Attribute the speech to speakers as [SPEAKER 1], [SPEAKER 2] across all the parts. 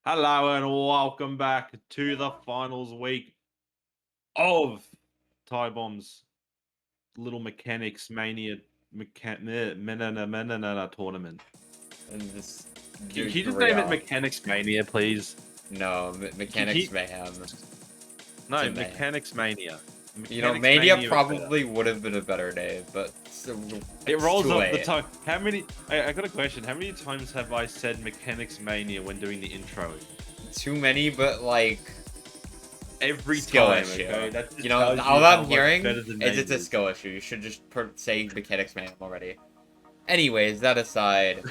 [SPEAKER 1] Hello and welcome back to the finals week of Tie Bomb's Little Mechanics Mania tournament.
[SPEAKER 2] And this
[SPEAKER 1] Can you just name it Mechanics Mania, please?
[SPEAKER 2] No, Mechanics
[SPEAKER 1] He-
[SPEAKER 2] Mayhem.
[SPEAKER 1] No,
[SPEAKER 2] To Mayhem.
[SPEAKER 1] Mechanics Mania.
[SPEAKER 2] Mania
[SPEAKER 1] is
[SPEAKER 2] probably would have been a better name, but
[SPEAKER 1] it rolls
[SPEAKER 2] too
[SPEAKER 1] off
[SPEAKER 2] late.
[SPEAKER 1] the tongue. How many? I got a question. How many times have I said Mechanics Mania when doing the intro?
[SPEAKER 2] Too many, but like
[SPEAKER 1] Every
[SPEAKER 2] skill
[SPEAKER 1] time.
[SPEAKER 2] issue.
[SPEAKER 1] Okay, that just
[SPEAKER 2] You know,
[SPEAKER 1] tells
[SPEAKER 2] all
[SPEAKER 1] how
[SPEAKER 2] I'm
[SPEAKER 1] much
[SPEAKER 2] hearing
[SPEAKER 1] better the
[SPEAKER 2] is
[SPEAKER 1] name
[SPEAKER 2] it's a skill issue. You should just say Mechanics Mayhem already. Anyways, that aside,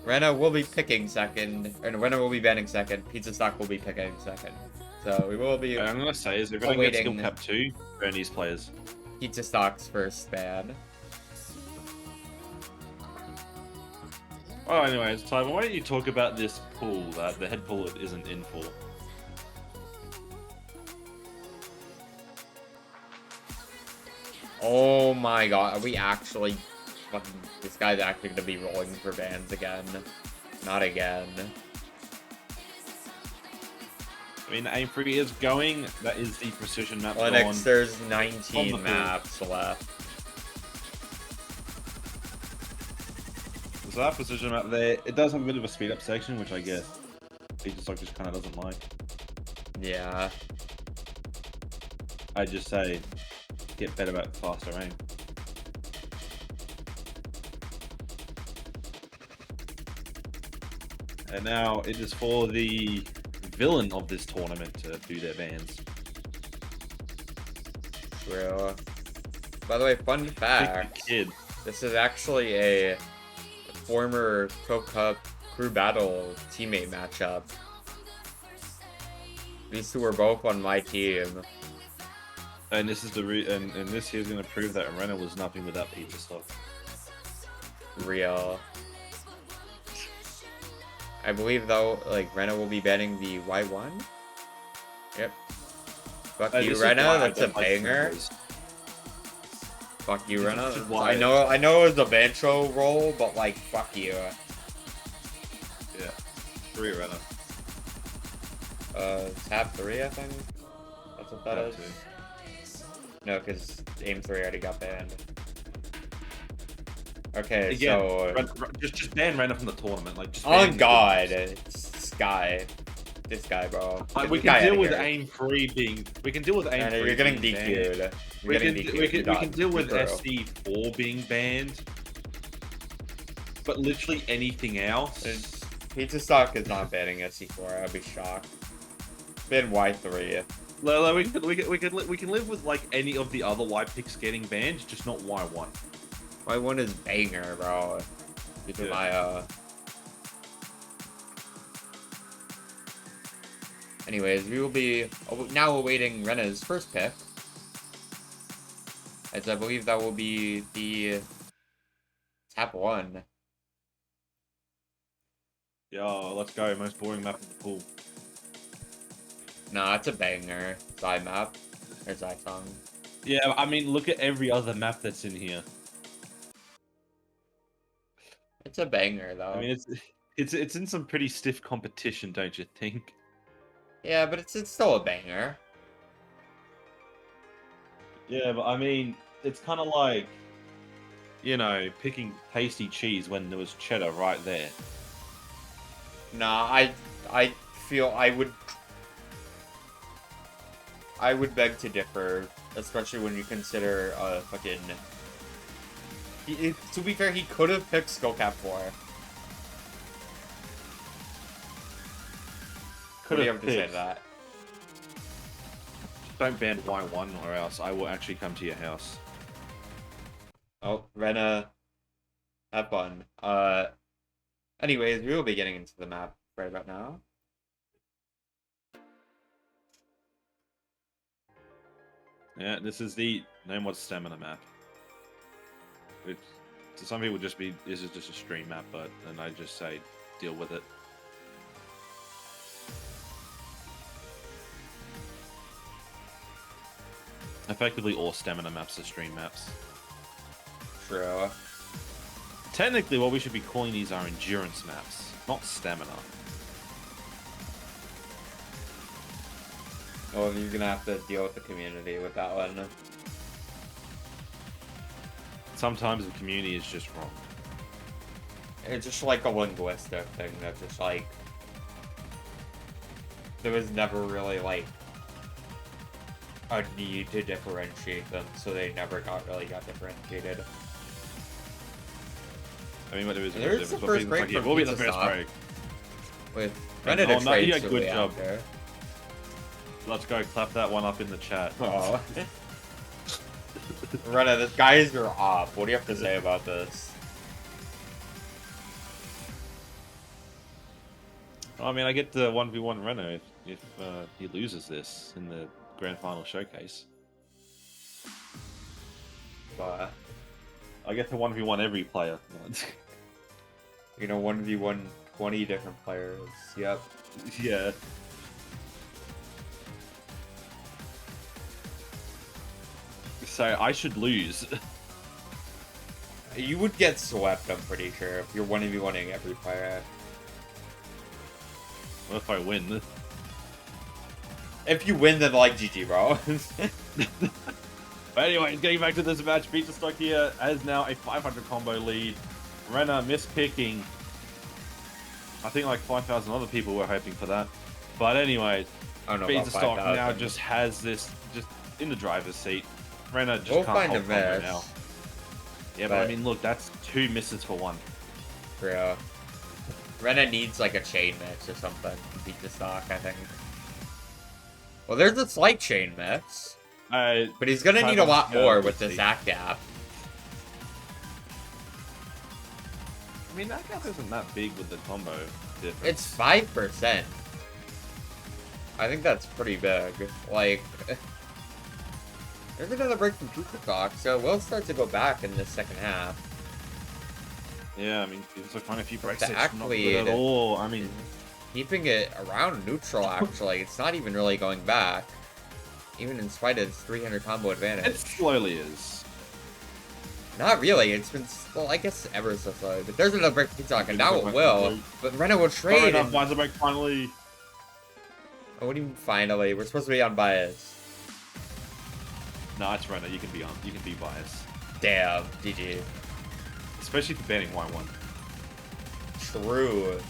[SPEAKER 2] Rena will be picking second, and Rena will be banning second. Pizzastock will be picking second. So we will be
[SPEAKER 1] I'm gonna say is we're gonna get skill cap 2 for these players.
[SPEAKER 2] Pizzastock's first ban.
[SPEAKER 1] Well, anyways, Tyler, why don't you talk about this pool that the head pool isn't in for?
[SPEAKER 2] Oh my god, are we actually fucking... This guy's actually gonna be rolling for bans again. Not again.
[SPEAKER 1] I mean, aim 3 is going. That is the precision map
[SPEAKER 2] Linux, there's
[SPEAKER 1] on
[SPEAKER 2] 19 maps left.
[SPEAKER 1] So that precision map there, it does have a bit of a speed up section, which I guess Pizzastock just kind of doesn't like.
[SPEAKER 2] Yeah.
[SPEAKER 1] I just say, get better at faster aim. And now it is for the villain of this tournament to do their bans.
[SPEAKER 2] True. By the way, fun fact.
[SPEAKER 1] Kid.
[SPEAKER 2] This is actually a former Pro Cup crew battle teammate matchup. These two were both on my team.
[SPEAKER 1] And this is the and this here's gonna prove that Arena was nothing without Pizzastock.
[SPEAKER 2] Real. I believe though, like Rena will be banning the Y1. Yep. Fuck you, Rena. That's a banger. Fuck you, Rena. I know it was a bancho roll, but like, fuck you.
[SPEAKER 1] Yeah. 3 Rena.
[SPEAKER 2] Tab 3, I think. That's what that is. No, because aim 3 already got banned. Okay,
[SPEAKER 1] again,
[SPEAKER 2] so
[SPEAKER 1] just ban Rena from the tournament, like just.
[SPEAKER 2] Oh god, it's this guy, bro.
[SPEAKER 1] We can deal with aim 3 being. We can deal with aim 3.
[SPEAKER 2] You're getting DQ'd.
[SPEAKER 1] We can deal with SC4 being banned, but literally anything else.
[SPEAKER 2] Pizzastock is not banning SC4. I'd be shocked. Ban Y3.
[SPEAKER 1] We can live with like any of the other Y picks getting banned, just not Y1.
[SPEAKER 2] Y1 is banger, bro. Between my Anyways, we will be now awaiting Rena's first pick, as I believe that will be the Tap 1.
[SPEAKER 1] Yo, let's go. Most boring map of the pool.
[SPEAKER 2] Nah, it's a banger. Side map. Or side song.
[SPEAKER 1] Yeah, I mean, look at every other map that's in here.
[SPEAKER 2] It's a banger, though.
[SPEAKER 1] I mean, it's in some pretty stiff competition, don't you think?
[SPEAKER 2] Yeah, but it's still a banger.
[SPEAKER 1] Yeah, but I mean, it's kind of like, you know, picking pasty cheese when there was cheddar right there.
[SPEAKER 2] Nah, I feel I would beg to differ, especially when you consider fucking. To be fair, he could have picked Skull Cap 4. Could have to say that.
[SPEAKER 1] Don't ban Y1 or else I will actually come to your house.
[SPEAKER 2] Oh, Rena. Have fun. Anyways, we will be getting into the map right about now.
[SPEAKER 1] Yeah, this is the No Mod Stamina map. Which, to some people, this is just a stream map, but then I just say, deal with it. Effectively, all stamina maps are stream maps.
[SPEAKER 2] True.
[SPEAKER 1] Technically, what we should be calling these are endurance maps, not stamina.
[SPEAKER 2] Oh, you're gonna have to deal with the community with that one.
[SPEAKER 1] Sometimes the community is just wrong.
[SPEAKER 2] It's just like a linguistic thing that's just like there was never really like a need to differentiate them, so they never got differentiated.
[SPEAKER 1] I mean, what there is a
[SPEAKER 2] There's the
[SPEAKER 1] difference, but
[SPEAKER 2] first
[SPEAKER 1] people
[SPEAKER 2] break
[SPEAKER 1] like, yeah,
[SPEAKER 2] from
[SPEAKER 1] we'll be the
[SPEAKER 2] Pizza
[SPEAKER 1] first
[SPEAKER 2] Stock.
[SPEAKER 1] break.
[SPEAKER 2] With
[SPEAKER 1] And-
[SPEAKER 2] Reddit
[SPEAKER 1] oh, no, yeah, good
[SPEAKER 2] trade
[SPEAKER 1] job.
[SPEAKER 2] after.
[SPEAKER 1] Let's go clap that one up in the chat.
[SPEAKER 2] Oh. Reddit, this guys are off. What do you have to say about this?
[SPEAKER 1] I mean, I get the 1v1 Renault if he loses this in the grand final showcase.
[SPEAKER 2] But
[SPEAKER 1] I get to 1v1 every player.
[SPEAKER 2] you know, 1v1 20 different players. Yep.
[SPEAKER 1] Yeah. So I should lose.
[SPEAKER 2] You would get swept, I'm pretty sure, if you're 1v1ing every player.
[SPEAKER 1] What if I win?
[SPEAKER 2] If you win, then like GG, bro.
[SPEAKER 1] But anyway, getting back to this match, pizzastock here has now a 500 combo lead. Renner mispicking. I think like 5,000 other people were hoping for that. But anyway,
[SPEAKER 2] I don't know about
[SPEAKER 1] pizzastock
[SPEAKER 2] 5,000.
[SPEAKER 1] now just has this just in the driver's seat. Renner just
[SPEAKER 2] We'll
[SPEAKER 1] can't
[SPEAKER 2] find a
[SPEAKER 1] hold combo
[SPEAKER 2] miss.
[SPEAKER 1] now. Yeah, but I mean, look, that's 2 misses for 1.
[SPEAKER 2] Yeah. Rena needs like a chain mix or something to beat the stock, I think. Well, there's a slight chain mix. But he's gonna need a lot more with this act gap.
[SPEAKER 1] I mean, that gap isn't that big with the combo difference.
[SPEAKER 2] It's 5%. I think that's pretty big. Like, there's another break from Pizza Stock, so we'll start to go back in the second half.
[SPEAKER 1] Yeah, I mean, it's like quite a few breaks.
[SPEAKER 2] The
[SPEAKER 1] It's
[SPEAKER 2] act
[SPEAKER 1] not
[SPEAKER 2] lead
[SPEAKER 1] good at all. I mean,
[SPEAKER 2] keeping it around neutral, actually. It's not even really going back. Even in spite of its 300 combo advantage.
[SPEAKER 1] it slowly is.
[SPEAKER 2] Not really. It's been, well, I guess ever so slowly. But there's another break from Pizza Stock, and now it will. But Rena will trade.
[SPEAKER 1] Enough, finds a break finally.
[SPEAKER 2] Oh, what do you mean finally? We're supposed to be unbiased.
[SPEAKER 1] No, it's Renner. You can be biased,
[SPEAKER 2] Damn, GG.
[SPEAKER 1] especially for banning Y1.
[SPEAKER 2] True.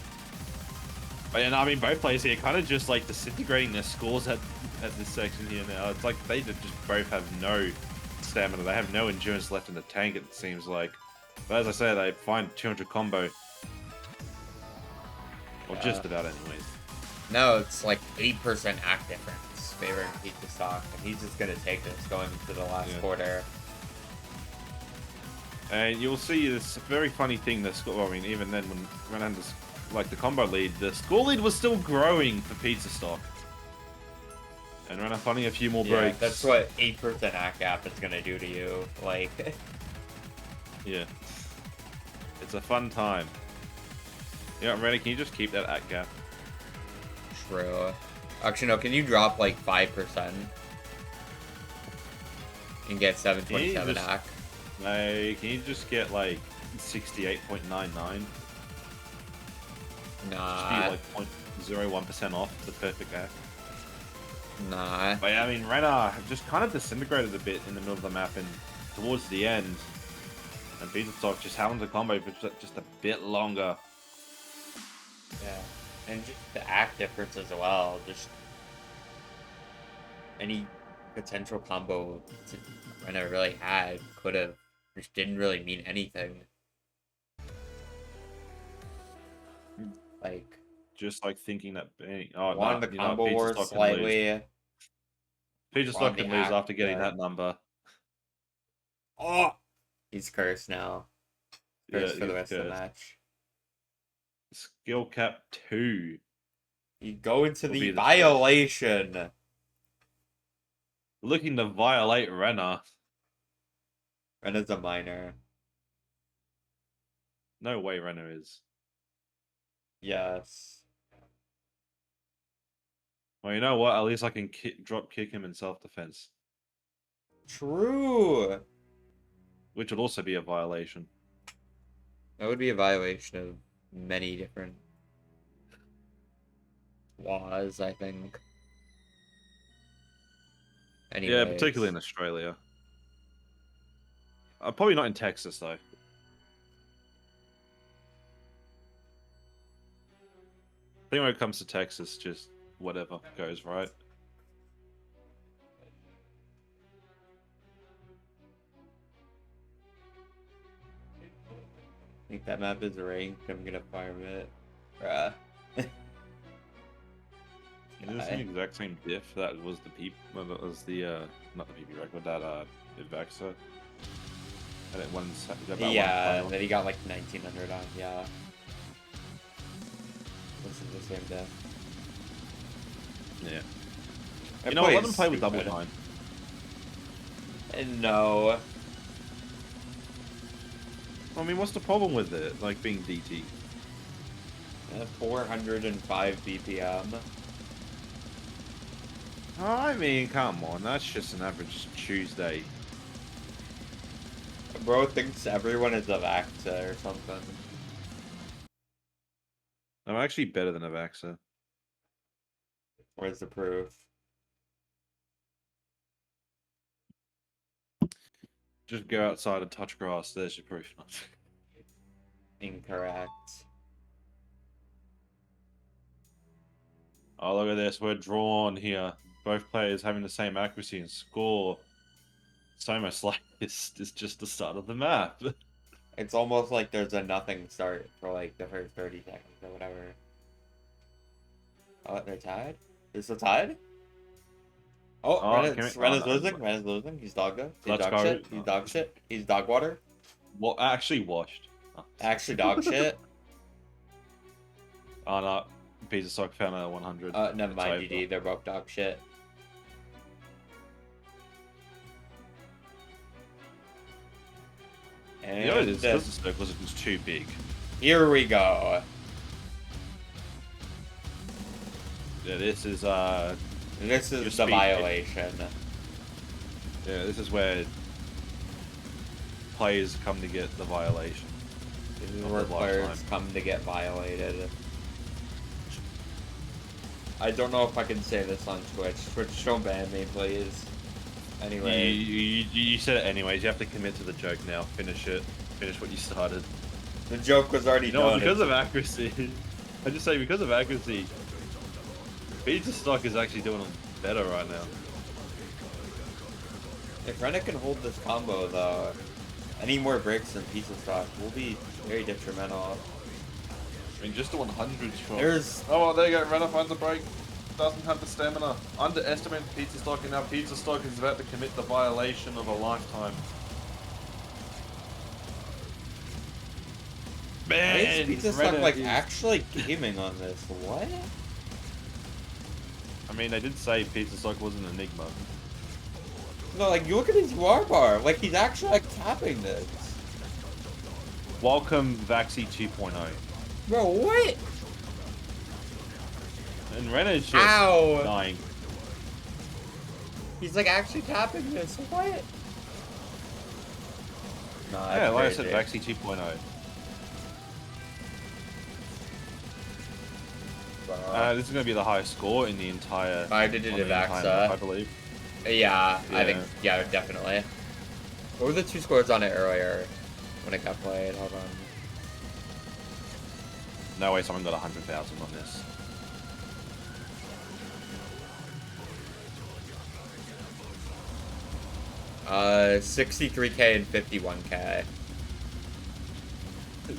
[SPEAKER 1] But yeah, no, I mean, both players here kind of just like disintegrating their scores at this section here now. It's like they just both have no stamina. They have no endurance left in the tank, it seems like. But as I say, they find 200 combo. Or just about, anyways.
[SPEAKER 2] No, it's like 8% act difference favoring Pizza Stock, and he's just gonna take this going into the last quarter.
[SPEAKER 1] And you'll see this very funny thing. Well, I mean, even then, when Renander's like the combo lead, the score lead was still growing for Pizza Stock. And Renner finding a few more breaks.
[SPEAKER 2] That's what 8% act gap is gonna do to you. Like,
[SPEAKER 1] yeah, it's a fun time. Yeah, Renner, can you just keep that act gap?
[SPEAKER 2] true. Actually, no. Can you drop like 5% and get 727
[SPEAKER 1] just-
[SPEAKER 2] act?
[SPEAKER 1] Like, can you just get like 68.99?
[SPEAKER 2] Nah.
[SPEAKER 1] Just be like 0.01% off the perfect act.
[SPEAKER 2] Nah.
[SPEAKER 1] But yeah, I mean, Renner just kind of disintegrated a bit in the middle of the map and towards the end. And Pizza Stock just having the combo for just a bit longer.
[SPEAKER 2] Yeah. And just the act difference as well. Just any potential combo Renner really had could have. Which didn't really mean anything. Like,
[SPEAKER 1] Just like thinking that, oh,
[SPEAKER 2] won
[SPEAKER 1] nah,
[SPEAKER 2] the
[SPEAKER 1] you know,
[SPEAKER 2] combo
[SPEAKER 1] Pizza
[SPEAKER 2] war
[SPEAKER 1] Stock can lose.
[SPEAKER 2] slightly.
[SPEAKER 1] Pizza
[SPEAKER 2] Won
[SPEAKER 1] Stock
[SPEAKER 2] the
[SPEAKER 1] can lose
[SPEAKER 2] act,
[SPEAKER 1] after getting
[SPEAKER 2] yeah.
[SPEAKER 1] that number.
[SPEAKER 2] Oh! He's cursed now. Cursed for the
[SPEAKER 1] he's
[SPEAKER 2] rest of the
[SPEAKER 1] cursed.
[SPEAKER 2] match.
[SPEAKER 1] Skill cap 2.
[SPEAKER 2] You go into
[SPEAKER 1] Will be
[SPEAKER 2] the
[SPEAKER 1] the
[SPEAKER 2] violation.
[SPEAKER 1] Looking to violate Renner.
[SPEAKER 2] Renner's a minor.
[SPEAKER 1] No way Renner is.
[SPEAKER 2] Yes.
[SPEAKER 1] Well, you know what? At least I can drop kick him in self-defense.
[SPEAKER 2] True.
[SPEAKER 1] Which would also be a violation.
[SPEAKER 2] That would be a violation of many different laws, I think. Anyways.
[SPEAKER 1] Yeah, particularly in Australia. Probably not in Texas though. I think when it comes to Texas, just whatever goes right.
[SPEAKER 2] I think that map is ranked. I'm gonna farm it. Bruh.
[SPEAKER 1] It was the exact same diff that was the peep. Well, that was the not the PP record, that Ivaxa. And it won.
[SPEAKER 2] Yeah, that he got like 1900 on. Yeah. This is the same diff.
[SPEAKER 1] Yeah.
[SPEAKER 2] That
[SPEAKER 1] You know what? Let
[SPEAKER 2] plays
[SPEAKER 1] them play with
[SPEAKER 2] stupid.
[SPEAKER 1] double time.
[SPEAKER 2] No.
[SPEAKER 1] I mean, what's the problem with it? Like being DT.
[SPEAKER 2] 405 BPM.
[SPEAKER 1] I mean, come on, that's just an average Tuesday.
[SPEAKER 2] Bro thinks everyone is a Vaxa or something.
[SPEAKER 1] I'm actually better than Avaxa.
[SPEAKER 2] Where's the proof?
[SPEAKER 1] Just go outside and touch grass. There's your proof.
[SPEAKER 2] Incorrect.
[SPEAKER 1] Oh, look at this. We're drawn here. Both players having the same accuracy and score. It's almost like it's just the start of the map.
[SPEAKER 2] It's almost like there's a nothing start for like the first 30 seconds or whatever. Oh, they're tied? They're still tied? Oh, Rena's losing. Rena's losing. He's dog though. He's dog shit. He's dog shit. He's dog water.
[SPEAKER 1] Well, actually washed. Oh.
[SPEAKER 2] Actually dog shit.
[SPEAKER 1] Oh no. Pizzastock found a 100.
[SPEAKER 2] Never mind, GG. They're both dog shit. And
[SPEAKER 1] you know, because the circle was too big.
[SPEAKER 2] Here we go.
[SPEAKER 1] Yeah, this is
[SPEAKER 2] the violation.
[SPEAKER 1] Yeah, this is where players come to get the violation.
[SPEAKER 2] This is where players come to get violated. I don't know if I can say this on Twitch. Twitch, don't ban me, please. Anyway.
[SPEAKER 1] You said it anyways. You have to commit to the joke now. Finish it. Finish what you started.
[SPEAKER 2] The joke was already done.
[SPEAKER 1] Because of accuracy. I just say because of accuracy. Pizzastock is actually doing better right now.
[SPEAKER 2] If Renna can hold this combo, though, any more breaks than Pizzastock will be very detrimental.
[SPEAKER 1] I mean, just the 100s from...
[SPEAKER 2] There's...
[SPEAKER 1] Oh, well, there you go. Renna finds the break. Doesn't have the stamina. Underestimate Pizzastock, and now Pizzastock is about to commit the violation of a lifetime. Man,
[SPEAKER 2] why is Pizzastock like actually gaming on this? What?
[SPEAKER 1] I mean, they did say Pizzastock was an enigma.
[SPEAKER 2] No, like, you look at his UR bar. Like, he's actually, like, tapping this.
[SPEAKER 1] Welcome, Vaxi 2.0.
[SPEAKER 2] Bro, what?
[SPEAKER 1] And Renna's just dying.
[SPEAKER 2] He's, like, actually tapping this. What? Nah,
[SPEAKER 1] yeah, like I said, Vaxi 2.0. This is going to be the highest score in the entire...
[SPEAKER 2] I did it at Vaxa.
[SPEAKER 1] I believe.
[SPEAKER 2] Yeah, I think, yeah, definitely. What were the two scores on it earlier when it got played? Hold on.
[SPEAKER 1] No way someone got 100,000 on this.
[SPEAKER 2] Uh, 63k and 51k.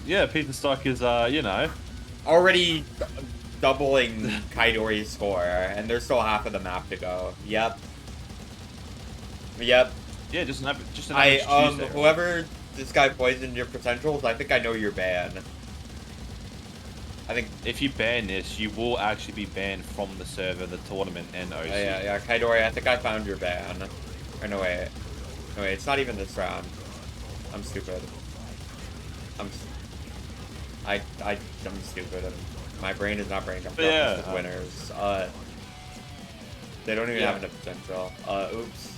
[SPEAKER 1] Yeah, Pizzastock is, you know...
[SPEAKER 2] already doubling Kaidori's score, and there's still half of the map to go. Yep. Yep.
[SPEAKER 1] Yeah, just an average Tuesday,
[SPEAKER 2] whoever this guy poisoned your potentials, I think I know your ban. I think
[SPEAKER 1] if you ban this, you will actually be banned from the server, the tournament, and OC.
[SPEAKER 2] Yeah, Kaidori, I think I found your ban. Or no, wait. No, wait, it's not even this round. I'm stupid. I'm stupid. My brain is not brain dumped with winners. They don't even have enough potential. Oops.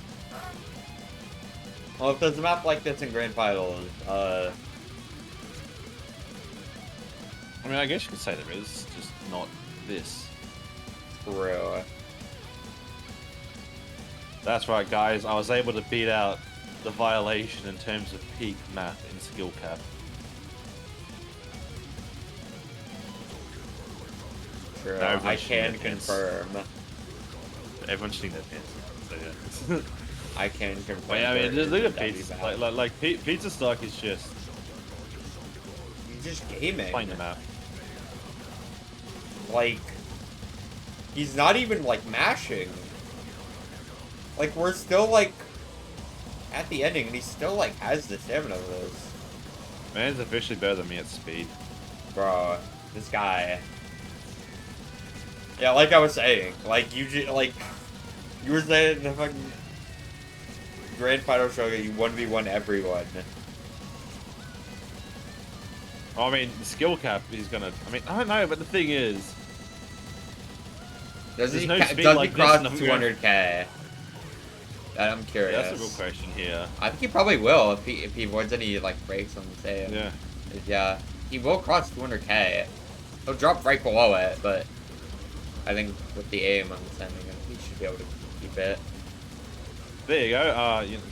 [SPEAKER 2] Well, if there's a map like this in Grand Finals,
[SPEAKER 1] I mean, I guess you could say there is, just not this.
[SPEAKER 2] True.
[SPEAKER 1] That's right, guys. I was able to beat out the violation in terms of peak math in skill cap.
[SPEAKER 2] True.
[SPEAKER 1] No,
[SPEAKER 2] I
[SPEAKER 1] everyone's shitting
[SPEAKER 2] can
[SPEAKER 1] their pants.
[SPEAKER 2] confirm.
[SPEAKER 1] Everyone's shitting their pants. So yeah.
[SPEAKER 2] I can confirm.
[SPEAKER 1] But yeah, I mean,
[SPEAKER 2] there
[SPEAKER 1] look
[SPEAKER 2] is
[SPEAKER 1] at
[SPEAKER 2] a
[SPEAKER 1] pizza.
[SPEAKER 2] W map.
[SPEAKER 1] Like pizza stock is just
[SPEAKER 2] He's just gaming.
[SPEAKER 1] playing the map.
[SPEAKER 2] Like, he's not even like mashing. Like, we're still like at the ending, and he still like has the stamina of this.
[SPEAKER 1] Man's officially better than me at speed.
[SPEAKER 2] Bro, this guy. Yeah, like I was saying, like you were saying in the fucking grand final show that you 1v1 everyone.
[SPEAKER 1] I mean, the skill cap, he's gonna. I mean, I don't know, but the thing is,
[SPEAKER 2] Does
[SPEAKER 1] There's
[SPEAKER 2] he,
[SPEAKER 1] no
[SPEAKER 2] does
[SPEAKER 1] speed
[SPEAKER 2] he
[SPEAKER 1] like this
[SPEAKER 2] cross
[SPEAKER 1] in the
[SPEAKER 2] 200k? I'm curious.
[SPEAKER 1] yeah, that's a real question here.
[SPEAKER 2] I think he probably will if he avoids any like breaks on the save.
[SPEAKER 1] Yeah.
[SPEAKER 2] Yeah, he will cross 200k. He'll drop right below it, but I think with the aim on the sending, he should be able to keep it.
[SPEAKER 1] There you go. You know,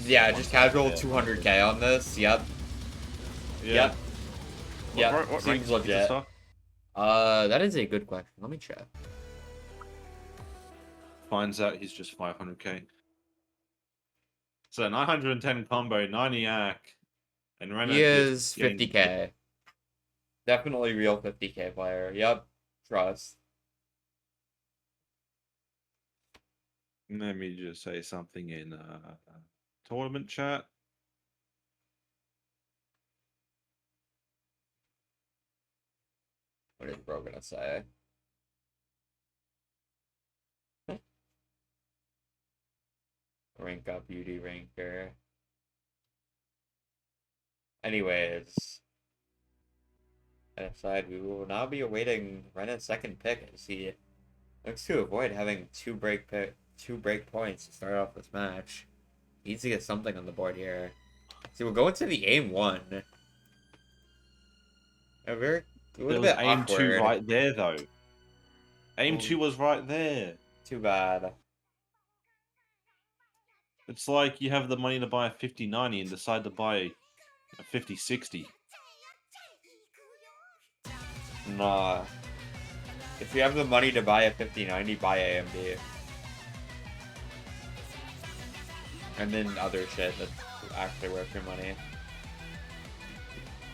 [SPEAKER 2] Yeah, just casual
[SPEAKER 1] yeah.
[SPEAKER 2] 200k on this. Yep.
[SPEAKER 1] Yeah.
[SPEAKER 2] Yep. Yep.
[SPEAKER 1] What rank
[SPEAKER 2] Seems
[SPEAKER 1] is pizza
[SPEAKER 2] legit.
[SPEAKER 1] stock?
[SPEAKER 2] That is a good question. Let me check.
[SPEAKER 1] Finds out he's just 500k. So 910 combo, 90 ack, and Renner
[SPEAKER 2] He is
[SPEAKER 1] just getting-
[SPEAKER 2] 50k. Definitely real 50k player. Yep. Trust.
[SPEAKER 1] Let me just say something in tournament chat.
[SPEAKER 2] What is bro gonna say? Rank up beauty ranker. Anyways. Aside, we will now be awaiting Renna's second pick as he looks to avoid having two break points to start off this match. He needs to get something on the board here. So we'll go into the aim one. A little
[SPEAKER 1] There was
[SPEAKER 2] bit
[SPEAKER 1] aim
[SPEAKER 2] awkward.
[SPEAKER 1] 2 right there, though. Aim
[SPEAKER 2] Ooh.
[SPEAKER 1] 2 was right there.
[SPEAKER 2] Too bad.
[SPEAKER 1] It's like you have the money to buy a 5090 and decide to buy a 5060.
[SPEAKER 2] Nah. If you have the money to buy a 5090, buy AMD. And then other shit that's actually worth your money.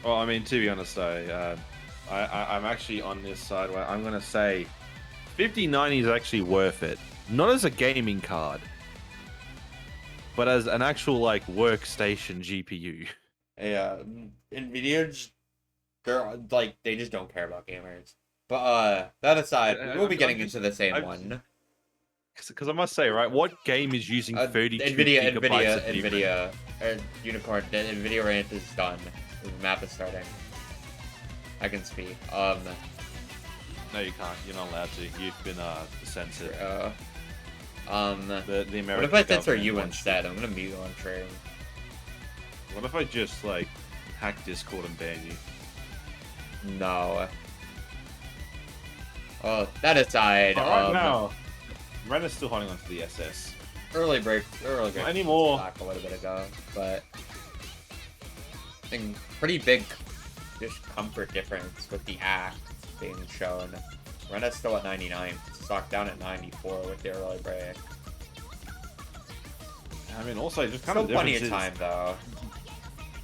[SPEAKER 1] Well, I mean, to be honest, though, I'm actually on this side where I'm going to say 5090 is actually worth it. Not as a gaming card, but as an actual, like, workstation GPU.
[SPEAKER 2] Yeah, Nvidia, they're like, they just don't care about gamers. But that aside, we'll be getting into the same one.
[SPEAKER 1] Because I must say, right, what game is using 32 gigabytes of
[SPEAKER 2] Nvidia, Unicorn, the Nvidia rant is done. The map is starting. I can speak.
[SPEAKER 1] No, you can't. You're not allowed to. You've been censored. The American
[SPEAKER 2] what if I censor
[SPEAKER 1] government
[SPEAKER 2] you
[SPEAKER 1] wants
[SPEAKER 2] instead? I'm gonna mute you on stream.
[SPEAKER 1] What if I just, like, hack Discord and ban you?
[SPEAKER 2] No. Oh, that aside,
[SPEAKER 1] Right now, Ren is still holding on to the SS.
[SPEAKER 2] early break
[SPEAKER 1] Not anymore.
[SPEAKER 2] back a little bit ago, but I think pretty big just comfort difference with the act being shown. Rena's still at 99, stock down at 94 with the early break.
[SPEAKER 1] I mean, also, just kind
[SPEAKER 2] Still
[SPEAKER 1] of
[SPEAKER 2] plenty of
[SPEAKER 1] difference is-
[SPEAKER 2] time though.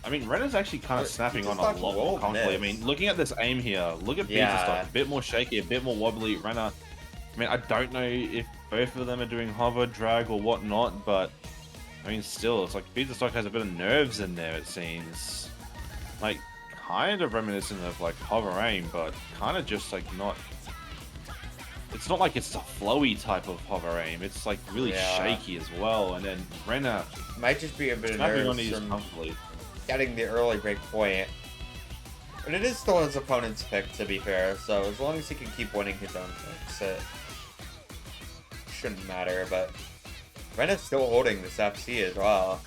[SPEAKER 1] I mean, Ren is actually kind of snapping on a
[SPEAKER 2] Pizzastock
[SPEAKER 1] lot
[SPEAKER 2] will
[SPEAKER 1] more comfortably. I
[SPEAKER 2] miss.
[SPEAKER 1] mean, looking at this aim here, look at
[SPEAKER 2] Yeah.
[SPEAKER 1] Pizza Stock. A bit more shaky, a bit more wobbly. Renner, I mean, I don't know if both of them are doing hover, drag, or whatnot, but I mean, still, it's like Pizza Stock has a bit of nerves in there, it seems. Like, kind of reminiscent of, like, hover aim, but kind of just, like, not... It's not like it's a flowy type of hover aim. It's, like, really shaky as well. And then Renner
[SPEAKER 2] Might just be a bit of
[SPEAKER 1] snapping on
[SPEAKER 2] nerves
[SPEAKER 1] these
[SPEAKER 2] from
[SPEAKER 1] comfortably.
[SPEAKER 2] getting the early break point. But it is still his opponent's pick, to be fair, so as long as he can keep winning his own picks, it shouldn't matter, but Ren is still holding this FC as well.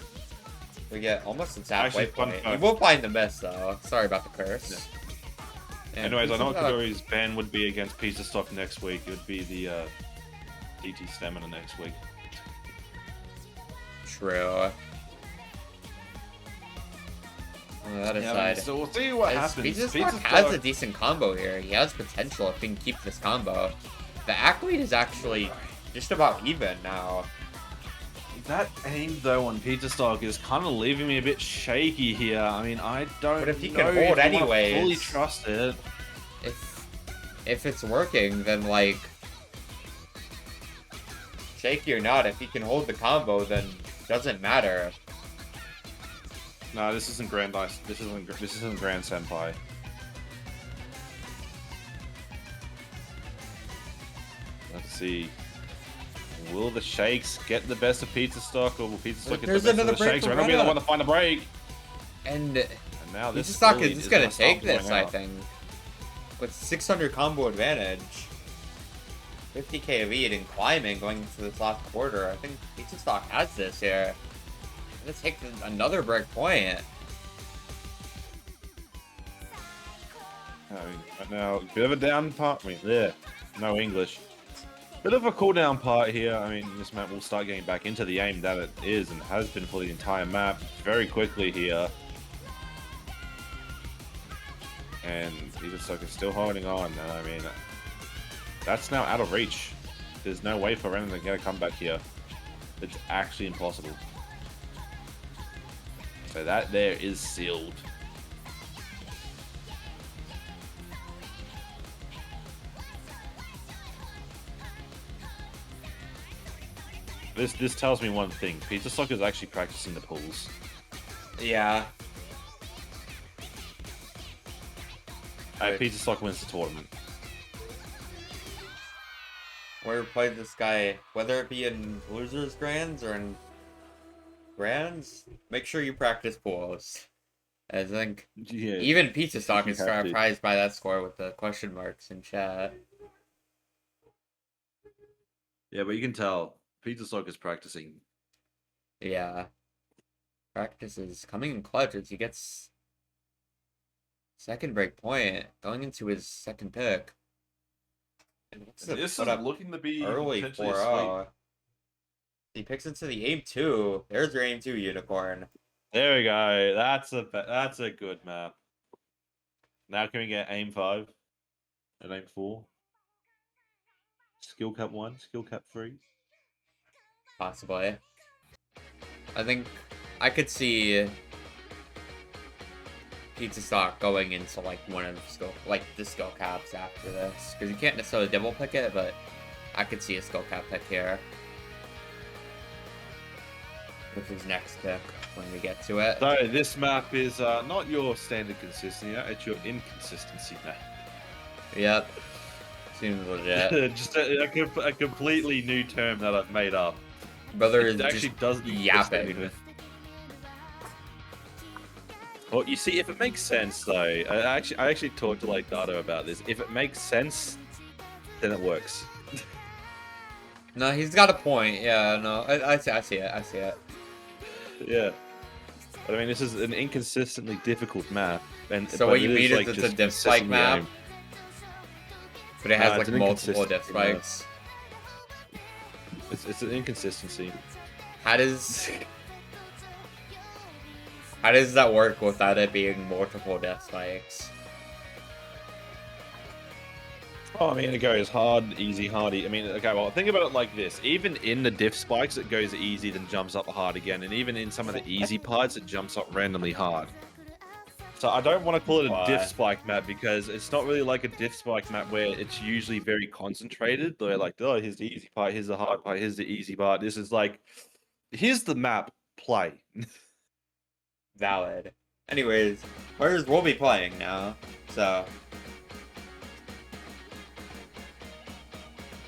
[SPEAKER 2] We get almost its halfway
[SPEAKER 1] Actually, fun
[SPEAKER 2] point.
[SPEAKER 1] fact.
[SPEAKER 2] He will find the miss, though. Sorry about the curse.
[SPEAKER 1] Yeah.
[SPEAKER 2] And
[SPEAKER 1] Anyways, I know what
[SPEAKER 2] Pizza-
[SPEAKER 1] Kadori's ban would be against Pizza Stock next week. It would be the DT Stamina next week.
[SPEAKER 2] through. On the other side,
[SPEAKER 1] so we'll see what happens.
[SPEAKER 2] Pizzastock has a decent combo here. He has potential if he can keep this combo. The act lead is actually just about even now.
[SPEAKER 1] That aim though on Pizzastock is kind of leaving me a bit shaky here. I mean, I don't.
[SPEAKER 2] But if he
[SPEAKER 1] know
[SPEAKER 2] can hold
[SPEAKER 1] if I
[SPEAKER 2] anyways,
[SPEAKER 1] fully trust it.
[SPEAKER 2] If it's working, then like shaky or not, if he can hold the combo, then doesn't matter.
[SPEAKER 1] No, this isn't Grand Ice. This isn't Grand Senpai. Let's see. Will the Shakes get the best of Pizzastock, or will Pizzastock get the best of the Shakes? We're gonna be the one to find a break.
[SPEAKER 2] And
[SPEAKER 1] now this
[SPEAKER 2] Pizzastock is just gonna take this, I
[SPEAKER 1] out.
[SPEAKER 2] think. With 600 combo advantage, 50k lead and climbing going into this last quarter, I think Pizzastock has this here. Gonna take another break point.
[SPEAKER 1] I mean, right now, bit of a down part. I mean, there, no English. Bit of a cooldown part here. I mean, this map will start getting back into the aim that it is and has been for the entire map very quickly here. And Pizzastock is still holding on. And I mean, that's now out of reach. There's no way for Renan to get a comeback here. It's actually impossible. So that there is sealed. This tells me one thing. Pizzastock is actually practicing the pulls.
[SPEAKER 2] Yeah.
[SPEAKER 1] Pizzastock wins the tournament.
[SPEAKER 2] Where played this guy, whether it be in losers grands or in grands, make sure you practice pulls. I think even Pizzastock is surprised by that score with the question marks in chat.
[SPEAKER 1] Yeah, but you can tell Pizzastock is practicing.
[SPEAKER 2] Yeah. Practice is coming in clutch as he gets second break point going into his second pick. And
[SPEAKER 1] this is looking to be
[SPEAKER 2] early 4-0. He picks into the aim 2. There's your aim 2 unicorn.
[SPEAKER 1] There we go. That's a good map. Now can we get aim 5 and aim 4? Skill cap 1, skill cap 3.
[SPEAKER 2] Possibly. I think I could see Pizzastock going into like one of the skill caps after this, because you can't necessarily double pick it, but I could see a skill cap pick here with his next pick when we get to it.
[SPEAKER 1] So this map is not your standard consistency, it's your inconsistency map.
[SPEAKER 2] Yep. Seems legit.
[SPEAKER 1] Just a completely new term that I've made up.
[SPEAKER 2] Brother is
[SPEAKER 1] actually
[SPEAKER 2] just
[SPEAKER 1] doesn't
[SPEAKER 2] yapping.
[SPEAKER 1] Well, you see, if it makes sense, though, I actually talked to like Dado about this. If it makes sense, then it works.
[SPEAKER 2] No, he's got a point. Yeah, no, I see it. I see it.
[SPEAKER 1] Yeah. But I mean, this is an inconsistently difficult map. And
[SPEAKER 2] so what you mean is it's a diff spike map? But it has like multiple diff spikes.
[SPEAKER 1] It's an inconsistency.
[SPEAKER 2] How does that work without it being multiple death spikes?
[SPEAKER 1] Oh, I mean, it goes hard, easy, hardy. I mean, okay, well, think about it like this. Even in the diff spikes, it goes easy, then jumps up hard again. And even in some of the easy parts, it jumps up randomly hard. So I don't want to call it a diff spike map because it's not really like a diff spike map where it's usually very concentrated. They're like, oh, here's the easy part, here's the hard part, here's the easy part. This is like, here's the map, play.
[SPEAKER 2] Valid. Anyways, players will be playing now, so.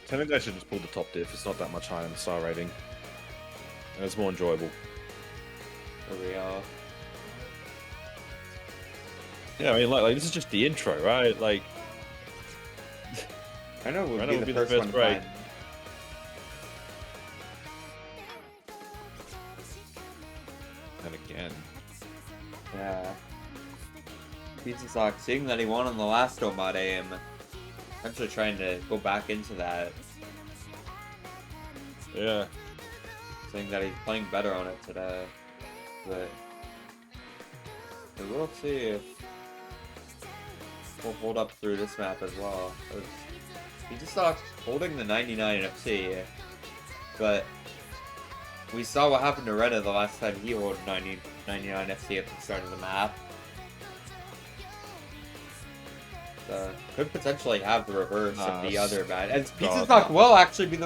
[SPEAKER 1] I think I should just pull the top diff. It's not that much higher in the star rating. And it's more enjoyable.
[SPEAKER 2] For real.
[SPEAKER 1] Yeah, I mean, like this is just the intro, right? Like,
[SPEAKER 2] I know
[SPEAKER 1] we'll
[SPEAKER 2] be the first break.
[SPEAKER 1] And again.
[SPEAKER 2] Yeah. Pizzastock, seeing that he won on the last Omad aim, I'm actually trying to go back into that.
[SPEAKER 1] Yeah.
[SPEAKER 2] saying that he's playing better on it today. But we'll see if we'll hold up through this map as well. He just stopped holding the 99 FC, but we saw what happened to Rena the last time he held 99 FC at the start of the map. So, could potentially have the reverse of the other bad. And pizzastock will actually be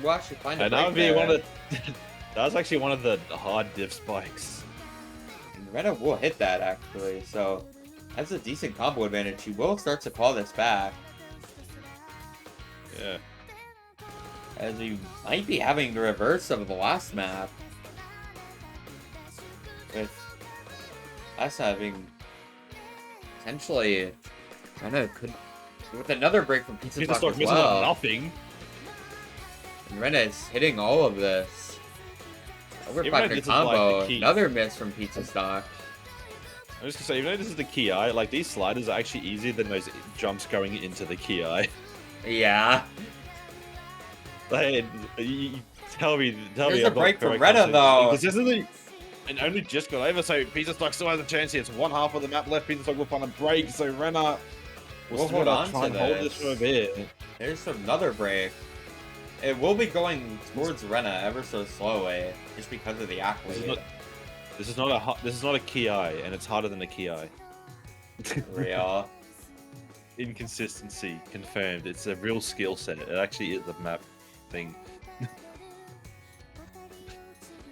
[SPEAKER 2] we'll actually find a
[SPEAKER 1] and that would be one of the, that was actually one of the hard diff spikes.
[SPEAKER 2] And Rena will hit that actually, so that's a decent combo advantage. He will start to call this back.
[SPEAKER 1] Yeah.
[SPEAKER 2] As he might be having the reverse of the last map. With us having potentially Rena could with another break from pizzastock as well.
[SPEAKER 1] Nothing.
[SPEAKER 2] And Rena is hitting all of this. Overclocker combo, like another miss from pizzastock.
[SPEAKER 1] I'm just gonna say, even though this is the key eye, like these sliders are actually easier than those jumps going into the key eye.
[SPEAKER 2] Yeah.
[SPEAKER 1] Like, tell me.
[SPEAKER 2] There's a break from Rena though.
[SPEAKER 1] Consistently, and only just got over, so pizzastock still has a chance here. It's one half of the map left. Pizzastock will find a break, so Rena will
[SPEAKER 2] hold on
[SPEAKER 1] try and hold this for a bit.
[SPEAKER 2] There's another break. It will be going towards Rena ever so slowly, just because of the accolade.
[SPEAKER 1] This is not a key eye, and it's harder than a key eye.
[SPEAKER 2] Real.
[SPEAKER 1] Inconsistency confirmed. It's a real skill set. It actually is a map thing.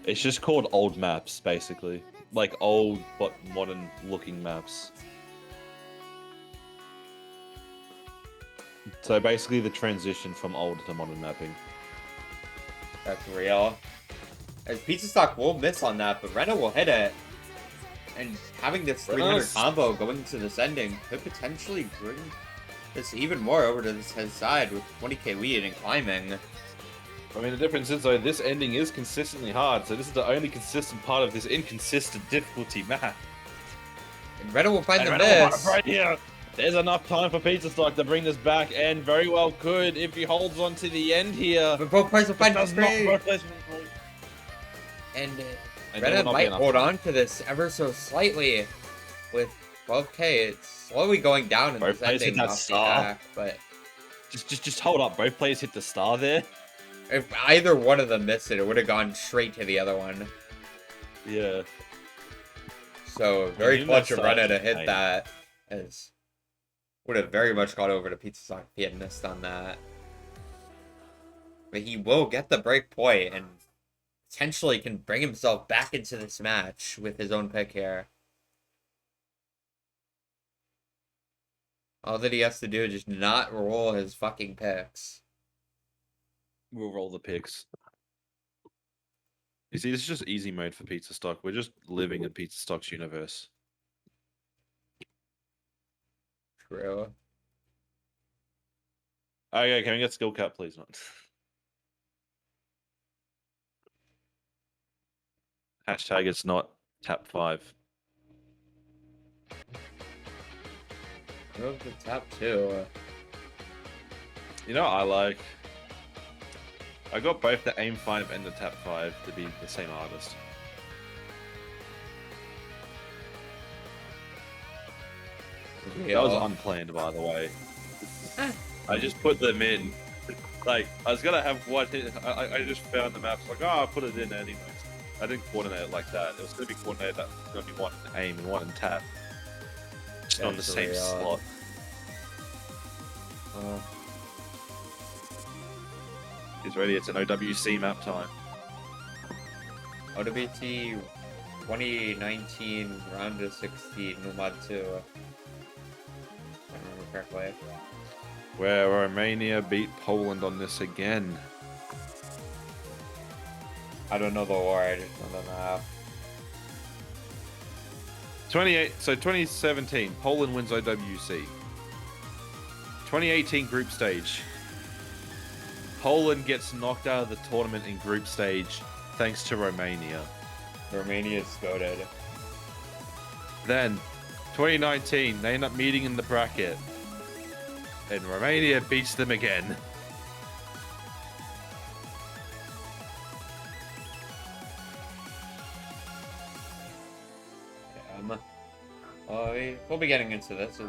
[SPEAKER 1] It's just called old maps, basically. Like old but modern looking maps. So basically the transition from old to modern mapping.
[SPEAKER 2] That's real. As pizzastock will miss on that, but Rena will hit it. And having this 300 combo going into this ending could potentially bring this even more over to his side with 20k lead and climbing.
[SPEAKER 1] I mean, the difference is, though, this ending is consistently hard, so this is the only consistent part of this inconsistent difficulty map.
[SPEAKER 2] And Rena will find the miss.
[SPEAKER 1] Right here. There's enough time for pizzastock to bring this back, and very well could if he holds on to the end here.
[SPEAKER 2] But both players will find the
[SPEAKER 1] break.
[SPEAKER 2] And Rena might hold on to this ever so slightly with 12k. It's slowly going down in this ending off the back, but
[SPEAKER 1] just hold up. Both players hit the star there.
[SPEAKER 2] If either one of them missed it, it would have gone straight to the other one.
[SPEAKER 1] Yeah.
[SPEAKER 2] So very clutch of Rena to hit that, as would have very much got over to pizzastock if he had missed on that. But he will get the break point and potentially can bring himself back into this match with his own pick here. All that he has to do is just not roll his fucking picks.
[SPEAKER 1] We'll roll the picks. You see, this is just easy mode for pizzastock. We're just living in pizzastock's universe.
[SPEAKER 2] True.
[SPEAKER 1] Okay, can we get skill cap, please, man? Hashtag it's not tap 5.
[SPEAKER 2] Move the tap 2.
[SPEAKER 1] You know what I like? I got both the aim 5 and the tap 5 to be the same artist. That was unplanned, by the way. I just put them in. Like, I was gonna have one hit. I just found the maps, like, oh, I'll put it in anyways. I didn't coordinate it like that. It was gonna be coordinated that it was gonna be one in aim and one in tap. Just on the same slot. He's ready, it's an OWC map time.
[SPEAKER 2] OWC 2019 round of 16, Nomad 2. If I remember correctly.
[SPEAKER 1] Where Romania beat Poland on this again.
[SPEAKER 2] I don't know the war, I just know the map.
[SPEAKER 1] 2017, Poland wins OWC. 2018 group stage. Poland gets knocked out of the tournament in group stage thanks to Romania.
[SPEAKER 2] Romania is goated.
[SPEAKER 1] Then, 2019, they end up meeting in the bracket. And Romania beats them again.
[SPEAKER 2] CCMM. We'll be getting into this.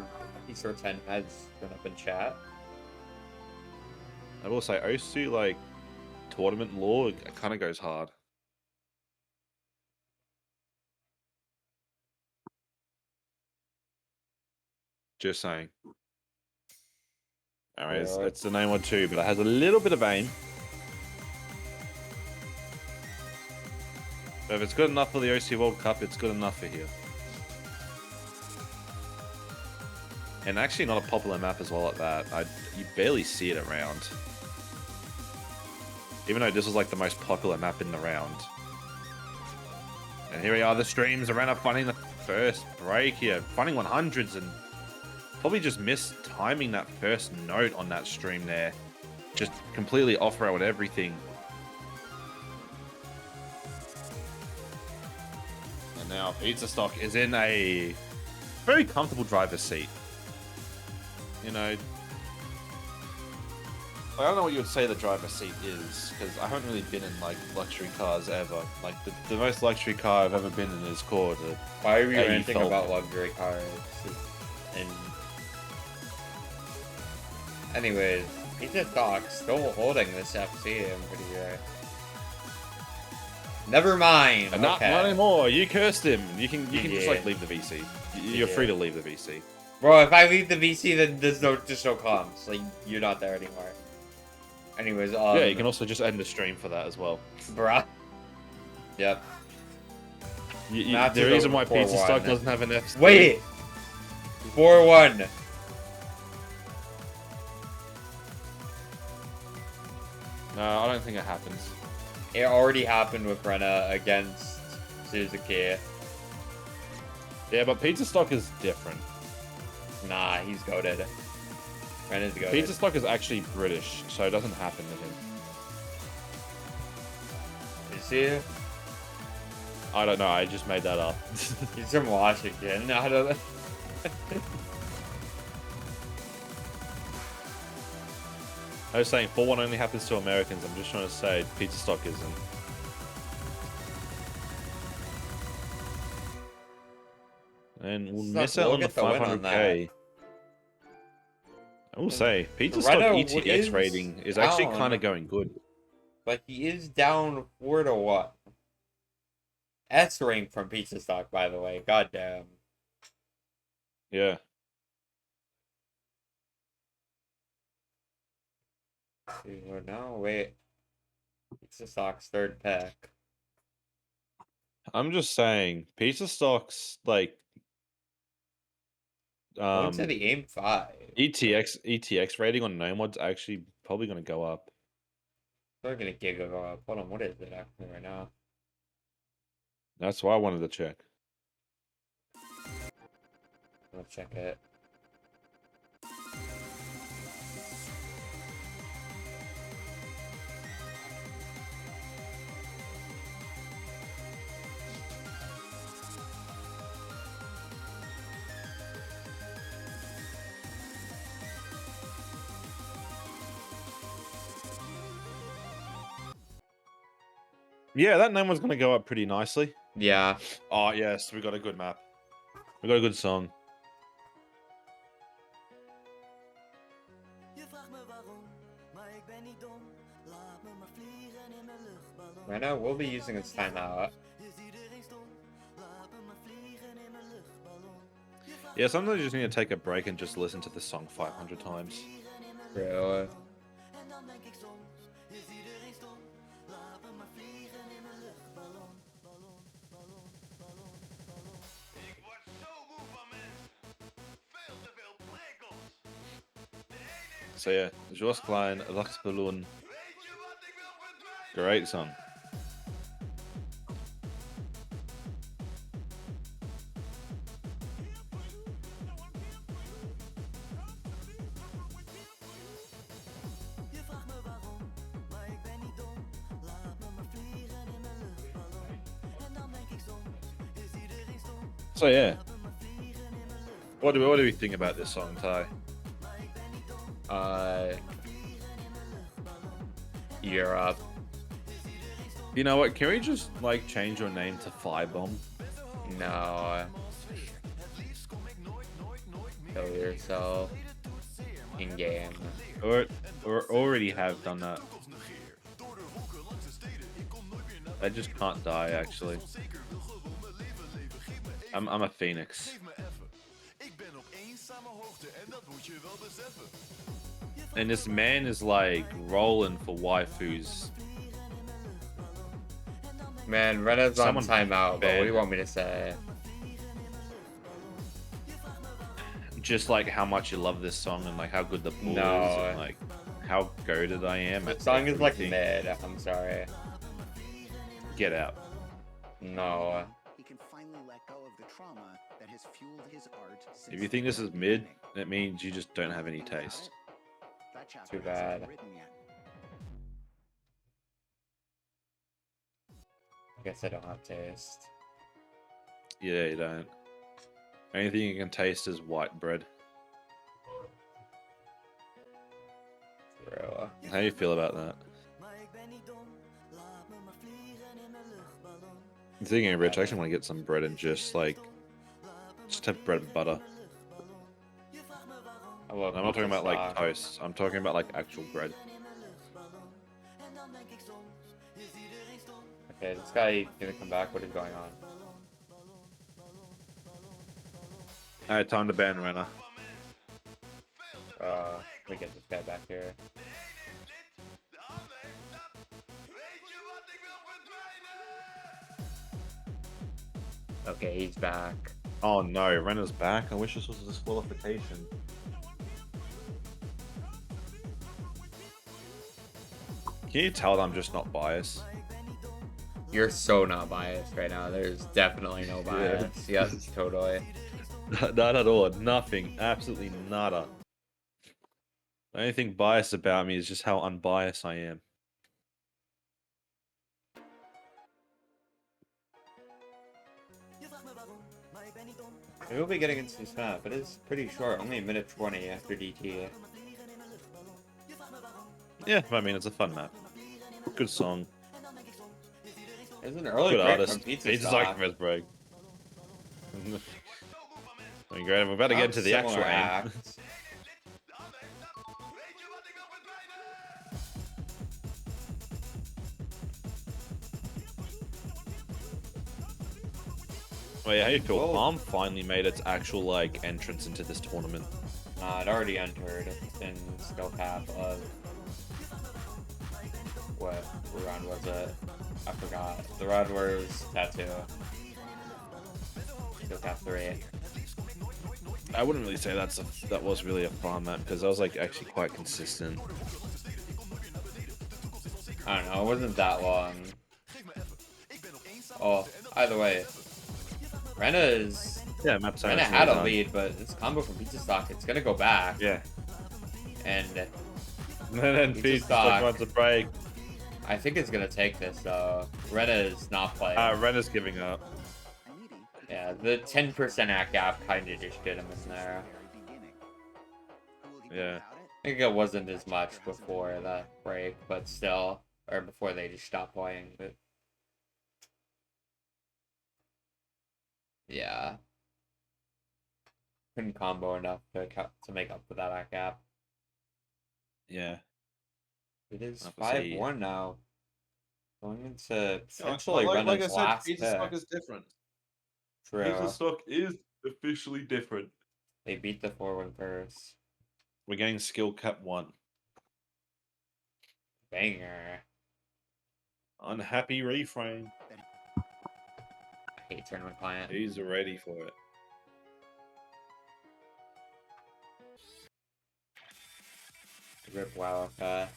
[SPEAKER 2] Easter 10 has been up in chat.
[SPEAKER 1] I will say, OC, like, tournament lore, it kind of goes hard. Just saying. Anyways,
[SPEAKER 2] Yeah.
[SPEAKER 1] it's the name 1-2, but it has a little bit of aim. But if it's good enough for the OC World Cup, it's good enough for here. And actually not a popular map as well at that. You barely see it around. Even though this was like the most popular map in the round. And here we are, the streams. Arena finding the first break here. Finding 100s and probably just missed timing that first note on that stream there. Just completely off-road everything. And now Pizzastock is in a very comfortable driver's seat. You know, I don't know what you would say the driver's seat is, because I haven't really been in, like, luxury cars ever. Like, the most luxury car I've ever been in is called a...
[SPEAKER 2] Why are we ranting about luxury cars? And... anyways, Pizzastock still holding this FC, I'm pretty sure. Never mind!
[SPEAKER 1] Not anymore, you cursed him! You can just, like, leave the VC. You're free to leave the VC.
[SPEAKER 2] Bro, if I leave the VC, then there's no comms. Like, you're not there anymore. Anyways,
[SPEAKER 1] yeah, you can also just end the stream for that as well.
[SPEAKER 2] Bruh. Yep.
[SPEAKER 1] The reason why Pizzastock doesn't have an F.
[SPEAKER 2] Wait! 4-1.
[SPEAKER 1] No, I don't think it happens.
[SPEAKER 2] It already happened with Rena against Suzuki.
[SPEAKER 1] Yeah, but Pizzastock is different.
[SPEAKER 2] Nah, he's goated. Rena's goated.
[SPEAKER 1] Pizzastock is actually British, so it doesn't happen to him.
[SPEAKER 2] Is he?
[SPEAKER 1] I don't know, I just made that up.
[SPEAKER 2] He's from Washington. I don't know.
[SPEAKER 1] I was saying 4-1 only happens to Americans. I'm just trying to say Pizzastock isn't. And we'll miss out on the 500k. I will say, Pizzastock ETX rating is actually kind of going good.
[SPEAKER 2] But he is down 4-1. S rank from Pizzastock, by the way. Goddamn.
[SPEAKER 1] Yeah.
[SPEAKER 2] No, wait. Pizzastock's third pick.
[SPEAKER 1] I'm just saying, Pizzastock's like
[SPEAKER 2] Going to the aim 5.
[SPEAKER 1] ETX rating on Nomod's actually probably gonna go up.
[SPEAKER 2] They're gonna go up. Hold on, what is it actually right now?
[SPEAKER 1] That's why I wanted to check.
[SPEAKER 2] I'll check it.
[SPEAKER 1] Yeah, that name was gonna go up pretty nicely.
[SPEAKER 2] Yeah.
[SPEAKER 1] Oh yes, we got a good map. We got a good song.
[SPEAKER 2] Right now, we'll be using its timeout.
[SPEAKER 1] Yeah, sometimes you just need to take a break and just listen to the song 500 times.
[SPEAKER 2] Really?
[SPEAKER 1] So yeah, Jos Klein, Luxballon. Great song. So yeah, what do we think about this song, Ty?
[SPEAKER 2] Europe.
[SPEAKER 1] You know what? Can we just like change your name to Firebomb?
[SPEAKER 2] No. Kill yourself. In game.
[SPEAKER 1] Or already have done that. I just can't die, actually. I'm a phoenix. And this man is like rolling for waifus.
[SPEAKER 2] Man, Rena's on
[SPEAKER 1] Someone
[SPEAKER 2] timeout, but what do you
[SPEAKER 1] ban
[SPEAKER 2] want me to say?
[SPEAKER 1] Just like how much you love this song and like how good the pool is and like how goated I am.
[SPEAKER 2] The
[SPEAKER 1] at
[SPEAKER 2] song is like
[SPEAKER 1] everything.
[SPEAKER 2] mid, I'm sorry.
[SPEAKER 1] Get out.
[SPEAKER 2] No.
[SPEAKER 3] He can finally let go of the trauma that has fueled his art since
[SPEAKER 1] If you think this is mid, that means you just don't have any taste.
[SPEAKER 3] that chapter
[SPEAKER 2] Too
[SPEAKER 3] hasn't been
[SPEAKER 2] bad.
[SPEAKER 3] written yet.
[SPEAKER 2] I guess I don't have taste.
[SPEAKER 1] Yeah, you don't. Anything you can taste is white bread.
[SPEAKER 2] True.
[SPEAKER 1] How do you feel about that? I'm thinking, Rich, I actually want to get some bread and just have bread and butter.
[SPEAKER 2] I love
[SPEAKER 1] I'm not talking about like
[SPEAKER 2] pizza.
[SPEAKER 1] toast. I'm talking about like actual bread.
[SPEAKER 2] Okay, this guy gonna come back. What is going on?
[SPEAKER 1] Alright, time to ban Renner.
[SPEAKER 2] Let me get this guy back here. Okay, he's back.
[SPEAKER 1] Oh no, Renner's back. I wish this was a disqualification. Can you tell that I'm just not biased?
[SPEAKER 2] You're so not biased right now. There's definitely no bias. Yes, totally.
[SPEAKER 1] Not at all. Nothing. Absolutely nada. The only thing biased about me is just how unbiased I am.
[SPEAKER 2] We will be getting into this map. It is pretty short. Only a minute 20 after DT.
[SPEAKER 1] Yeah, I mean, it's a fun map. Good song.
[SPEAKER 2] There's an early
[SPEAKER 1] Good
[SPEAKER 2] break
[SPEAKER 1] artist.
[SPEAKER 2] from Pizza
[SPEAKER 1] Pizza's
[SPEAKER 2] Stock.
[SPEAKER 1] like first break. I mean, great. We're about to get into the actual
[SPEAKER 2] Similar
[SPEAKER 1] aim.
[SPEAKER 2] act.
[SPEAKER 1] Oh yeah, how you feel?
[SPEAKER 2] Whoa.
[SPEAKER 1] Palm finally made its actual like entrance into this tournament.
[SPEAKER 2] It already entered in skill cap of what round was it? I forgot. The round was tattoo. Skill cap 3.
[SPEAKER 1] I wouldn't really say that was really a farm map because I was like actually quite consistent.
[SPEAKER 2] I don't know. It wasn't that long. Oh, either way, Rena had a lead, but this combo from Pizza Stock, it's gonna go back.
[SPEAKER 1] Yeah.
[SPEAKER 2] And
[SPEAKER 1] then Pizza Stock wants a break.
[SPEAKER 2] I think it's gonna take this though. Rena is not playing.
[SPEAKER 1] Renner's giving up.
[SPEAKER 2] Yeah, the 10% act gap kind of just did him in there.
[SPEAKER 1] Yeah.
[SPEAKER 2] I think it wasn't as much before that break, but still, or before they just stopped playing. But yeah, couldn't combo enough to make up for that act gap.
[SPEAKER 1] Yeah.
[SPEAKER 2] It is
[SPEAKER 1] I'll have to see.
[SPEAKER 2] 5-1 now. Going into potentially Rena's last pick.
[SPEAKER 1] Pizza Stock is different.
[SPEAKER 2] True.
[SPEAKER 1] Pizza Stock is officially different.
[SPEAKER 2] They beat the 4-1 curse.
[SPEAKER 1] We're getting skill cap 1.
[SPEAKER 2] Banger.
[SPEAKER 1] Unhappy reframe.
[SPEAKER 2] I hate tournament client.
[SPEAKER 1] He's ready for it.
[SPEAKER 2] Rip wow, okay.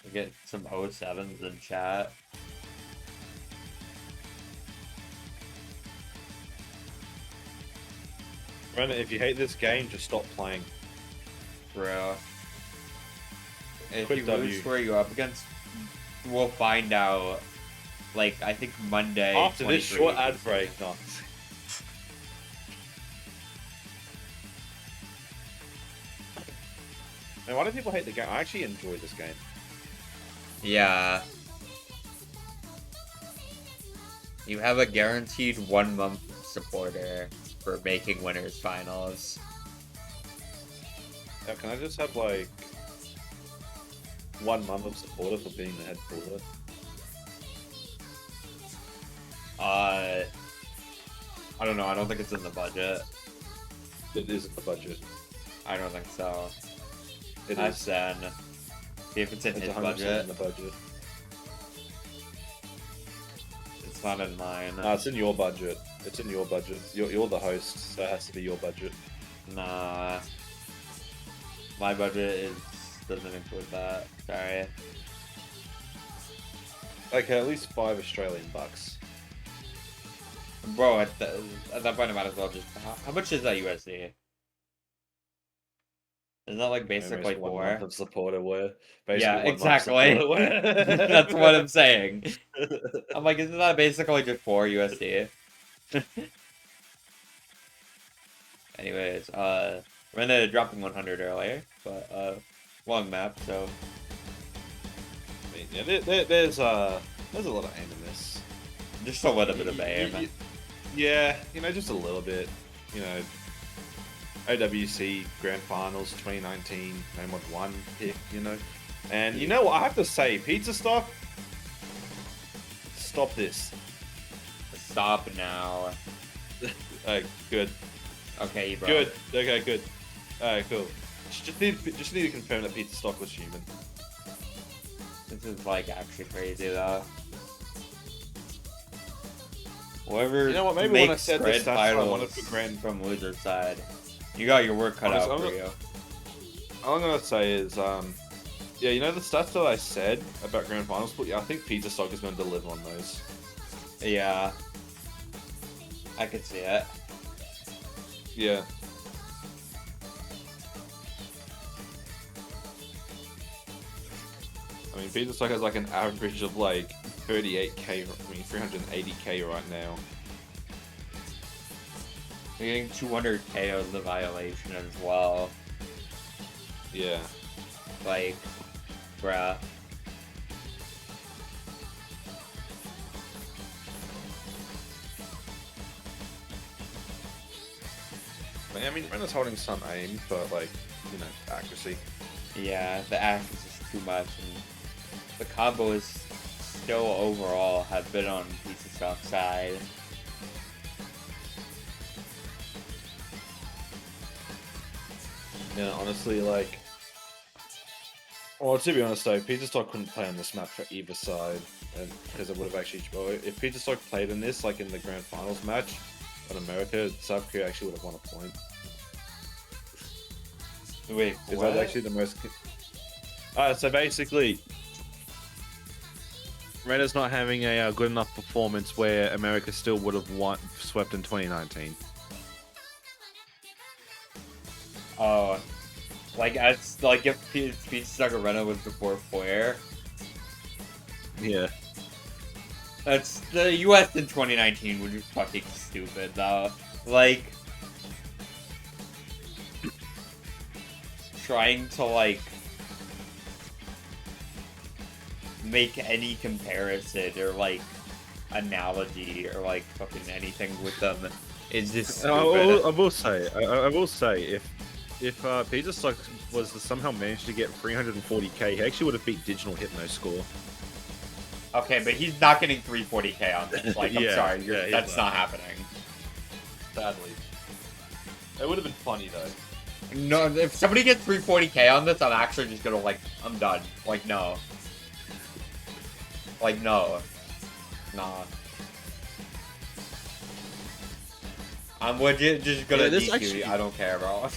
[SPEAKER 2] We get some 07s in chat.
[SPEAKER 1] Brennan, if you hate this game, just stop playing.
[SPEAKER 2] Bro. If
[SPEAKER 1] Quick
[SPEAKER 2] you
[SPEAKER 1] W.
[SPEAKER 2] lose, who are you up against? We'll find out. Like, I think Monday.
[SPEAKER 1] After this
[SPEAKER 2] 23.
[SPEAKER 1] short ad break, no. Man, why do people hate the game? I actually enjoy this game.
[SPEAKER 2] Yeah. You have a guaranteed 1 month supporter for making winners finals.
[SPEAKER 1] Now, can I just have like 1 month of supporter for being the head puller?
[SPEAKER 2] I don't know. I don't think it's in the budget.
[SPEAKER 1] It is in the budget.
[SPEAKER 2] I don't think so.
[SPEAKER 1] It
[SPEAKER 2] That's
[SPEAKER 1] is.
[SPEAKER 2] then. See if it's in
[SPEAKER 1] It's
[SPEAKER 2] his
[SPEAKER 1] 100%
[SPEAKER 2] budget.
[SPEAKER 1] in the budget.
[SPEAKER 2] It's not in mine.
[SPEAKER 1] No, it's in your budget. It's in your budget. You're the host, so it has to be your budget.
[SPEAKER 2] Nah. My budget doesn't include that. Sorry.
[SPEAKER 1] Okay, at least $5 Australian.
[SPEAKER 2] Bro, at that point I might as well just... How much is that USD? Isn't that like basically
[SPEAKER 1] Almost 1
[SPEAKER 2] 4?
[SPEAKER 1] month of supporter wear.
[SPEAKER 2] Yeah,
[SPEAKER 1] 1 month
[SPEAKER 2] exactly.
[SPEAKER 1] supporter wear.
[SPEAKER 2] That's what I'm saying. I'm like, isn't that basically just 4 USD? Anyways, Rena dropping 100 earlier, but long map, so
[SPEAKER 1] I mean, yeah, there's a lot of aim in this.
[SPEAKER 2] just a little bit of aim.
[SPEAKER 1] Yeah, just a little bit. OWC Grand Finals 2019, no mod 1 pick, And you know what? I have to say, Pizza Stock, stop this.
[SPEAKER 2] Stop now.
[SPEAKER 1] Good.
[SPEAKER 2] Okay, bro.
[SPEAKER 1] Good. Okay, good. Alright, cool. Just need to confirm that Pizza Stock was human.
[SPEAKER 2] This is like actually crazy though. Whoever
[SPEAKER 1] You know what? Maybe when I
[SPEAKER 2] makes
[SPEAKER 1] said
[SPEAKER 2] grand
[SPEAKER 1] this, that's why I
[SPEAKER 2] finals
[SPEAKER 1] wanted to grand.
[SPEAKER 2] from loser side, you got your work cut out
[SPEAKER 1] Honestly,
[SPEAKER 2] for you.
[SPEAKER 1] All I'm gonna say is, yeah, the stats that I said about grand finals, but yeah, I think Pizza Stock is going to deliver on those.
[SPEAKER 2] Yeah, I could see it.
[SPEAKER 1] Yeah. I mean, Pizza Stock has like an average of like 38k, 380k right now.
[SPEAKER 2] You're getting 200k on the violation as well.
[SPEAKER 1] Yeah.
[SPEAKER 2] Like, bruh.
[SPEAKER 1] I mean, Rena's holding some aim, but like, accuracy.
[SPEAKER 2] Yeah, the act is just too much, and the combo is still overall have been on Pizza Stock's side.
[SPEAKER 1] Yeah, honestly, like, well, to be honest though, Pizza Stock couldn't play on this map for either side, and because it would have actually, well, if Pizza Stock played in this, like in the grand finals match on America, South Korea actually would have won a point.
[SPEAKER 2] Wait,
[SPEAKER 1] Because
[SPEAKER 2] what?
[SPEAKER 1] that's actually the most. So basically, Rena's not having a good enough performance where America still would have swept in 2019.
[SPEAKER 2] Oh, like if Pizza Stock Arena was before Flair,
[SPEAKER 1] Yeah.
[SPEAKER 2] that's the U.S. in 2019 would be fucking stupid though. Like trying to like make any comparison or like analogy or like fucking anything with them is just stupid.
[SPEAKER 1] I will say, if Pizza Stock was to somehow manage to get 340k, he actually would have beat Digital Hypno score.
[SPEAKER 2] Okay, but he's not getting 340k on this. Like, I'm
[SPEAKER 1] Yeah,
[SPEAKER 2] sorry,
[SPEAKER 1] yeah, he's
[SPEAKER 2] that's
[SPEAKER 1] not.
[SPEAKER 2] not happening.
[SPEAKER 1] Sadly. It would have been funny though.
[SPEAKER 2] No, if somebody gets 340k on this, I'm actually just gonna like, I'm done. Like, no. Like, no. Nah. I'm legit just gonna
[SPEAKER 1] Yeah, this
[SPEAKER 2] DQ
[SPEAKER 1] actually-
[SPEAKER 2] you. I don't care, bro.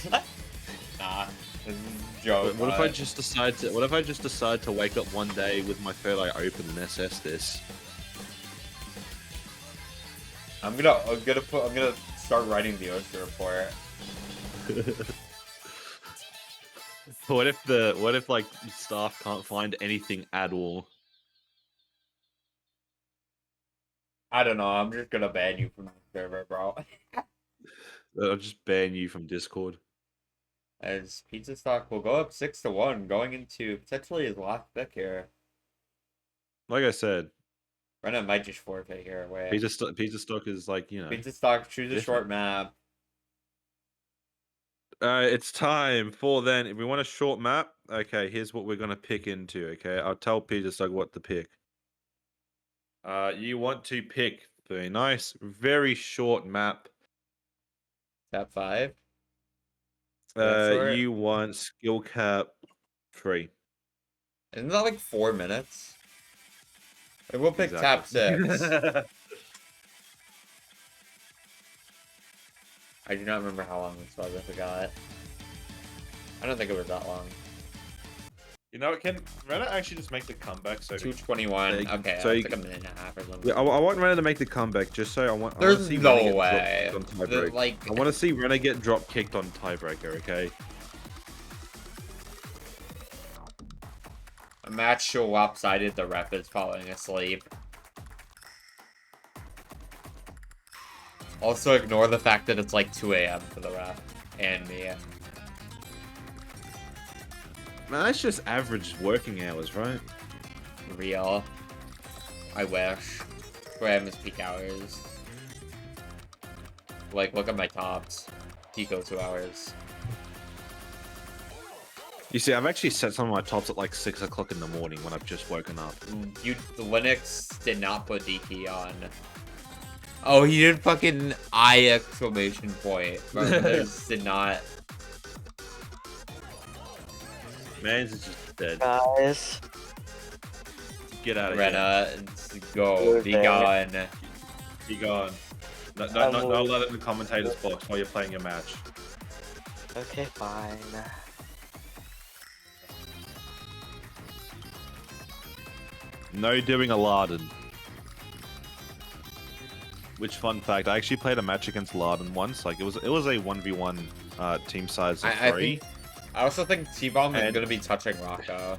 [SPEAKER 2] Nah. This is a joke.
[SPEAKER 1] What if I just decide to wake up one day with my third eye open and SS this?
[SPEAKER 2] I'm gonna start writing the OSHA report.
[SPEAKER 1] What if like staff can't find anything at all?
[SPEAKER 2] I don't know, I'm just gonna ban you from the server, bro.
[SPEAKER 1] I'll just ban you from Discord.
[SPEAKER 2] As Pizza Stock will go up 6-1, going into potentially his last pick here.
[SPEAKER 1] Like I said,
[SPEAKER 2] Rena might just forfeit here. Wait.
[SPEAKER 1] Pizza stock is like, you know.
[SPEAKER 2] Pizza stock, choose a
[SPEAKER 1] different.
[SPEAKER 2] short map.
[SPEAKER 1] It's time for then. If we want a short map, okay, here's what we're gonna pick into. Okay, I'll tell Peter Sug what to pick. You want to pick the nice, very short map.
[SPEAKER 2] Tap 5. That short?
[SPEAKER 1] You want skill cap 3.
[SPEAKER 2] Isn't that like 4 minutes? I will pick tap 6. I do not remember how long this was. I forgot. I don't think it was that long.
[SPEAKER 1] You know, can Reddit actually just make the comeback? So
[SPEAKER 2] 2:21. Okay,
[SPEAKER 1] so
[SPEAKER 2] it's like a minute and a half or something.
[SPEAKER 1] yeah, I want Reddit to make the comeback just so I want.
[SPEAKER 2] There's
[SPEAKER 1] I want to see
[SPEAKER 2] no
[SPEAKER 1] Reddit get
[SPEAKER 2] way.
[SPEAKER 1] dropped on tiebreak.
[SPEAKER 2] Like,
[SPEAKER 1] I want to see Reddit get drop kicked on tiebreaker. Okay.
[SPEAKER 2] a match so lopsided the ref is falling asleep. Also ignore the fact that it's like 2 a.m. for the ref and me.
[SPEAKER 1] Man, that's just average working hours, right?
[SPEAKER 2] Real. I wish. 2 a.m. is peak hours. Like, look at my tops. Pico 2 hours.
[SPEAKER 1] You see, I've actually set some of my tops at like 6 o'clock in the morning when I've just woken up.
[SPEAKER 2] The Linux did not put DT on. Oh, he did fucking I exclamation point. Linux did not.
[SPEAKER 1] Man's is just dead.
[SPEAKER 4] Guys.
[SPEAKER 1] Get out of here.
[SPEAKER 2] Rena, go. Be gone.
[SPEAKER 1] Be gone. Don't let it in the commentator's box while you're playing your match.
[SPEAKER 4] Okay, fine.
[SPEAKER 1] No doing Aladdin. Which fun fact, I actually played a match against Aladdin once. Like it was a 1v1 team size of 3.
[SPEAKER 2] I also think T-Bomb is gonna be touching Rocco.